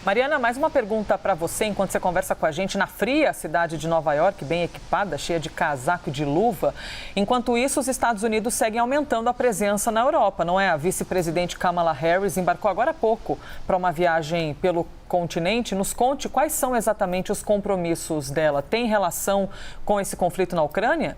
Mariana, mais uma pergunta para você, enquanto você conversa com a gente na fria cidade de Nova York, bem equipada, cheia de casaco e de luva. Enquanto isso, os Estados Unidos seguem aumentando a presença na Europa, não é? A vice-presidente Kamala Harris embarcou agora há pouco para uma viagem pelo continente. Nos conte quais são exatamente os compromissos dela. Tem relação com esse conflito na Ucrânia?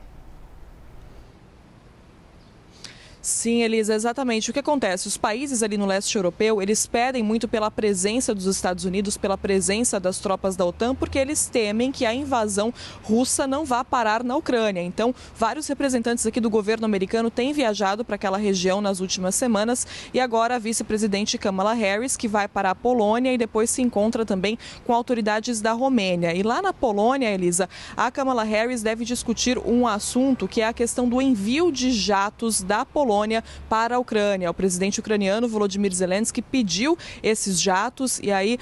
Sim, Elisa, exatamente. O que acontece? Os países ali no leste europeu, eles pedem muito pela presença dos Estados Unidos, pela presença das tropas da OTAN, porque eles temem que a invasão russa não vá parar na Ucrânia. Então, vários representantes aqui do governo americano têm viajado para aquela região nas últimas semanas e agora a vice-presidente Kamala Harris, que vai para a Polônia e depois se encontra também com autoridades da Romênia. E lá na Polônia, Elisa, a Kamala Harris deve discutir um assunto que é a questão do envio de jatos da Polônia para a Ucrânia. O presidente ucraniano Volodymyr Zelensky pediu esses jatos e aí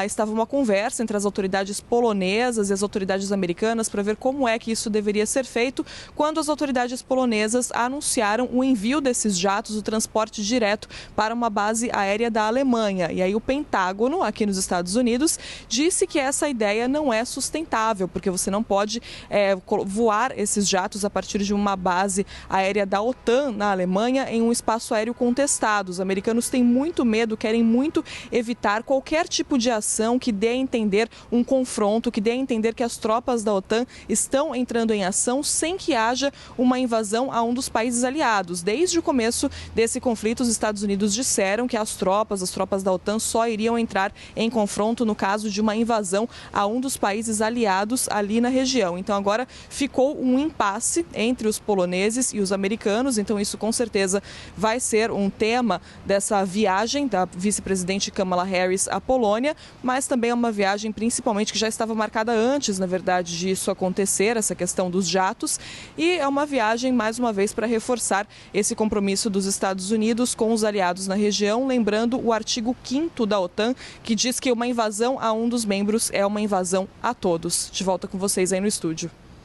estava uma conversa entre as autoridades polonesas e as autoridades americanas para ver como é que isso deveria ser feito, quando as autoridades polonesas anunciaram o envio desses jatos, o transporte direto para uma base aérea da Alemanha. E aí o Pentágono, aqui nos Estados Unidos, disse que essa ideia não é sustentável, porque você não pode voar esses jatos a partir de uma base aérea da OTAN na Alemanha em um espaço aéreo contestado. Os americanos têm muito medo, querem muito evitar qualquer tipo de ação que dê a entender um confronto, que dê a entender que as tropas da OTAN estão entrando em ação sem que haja uma invasão a um dos países aliados. Desde o começo desse conflito, os Estados Unidos disseram que as tropas da OTAN só iriam entrar em confronto no caso de uma invasão a um dos países aliados ali na região. Então agora ficou um impasse entre os poloneses e os americanos, então isso com certeza vai ser um tema dessa viagem da vice-presidente Kamala Harris à Polônia, mas também é uma viagem principalmente que já estava marcada antes, na verdade, disso acontecer, essa questão dos jatos, e é uma viagem, mais uma vez, para reforçar esse compromisso dos Estados Unidos com os aliados na região, lembrando o artigo 5º da OTAN, que diz que uma invasão a um dos membros é uma invasão a todos. De volta com vocês aí no estúdio.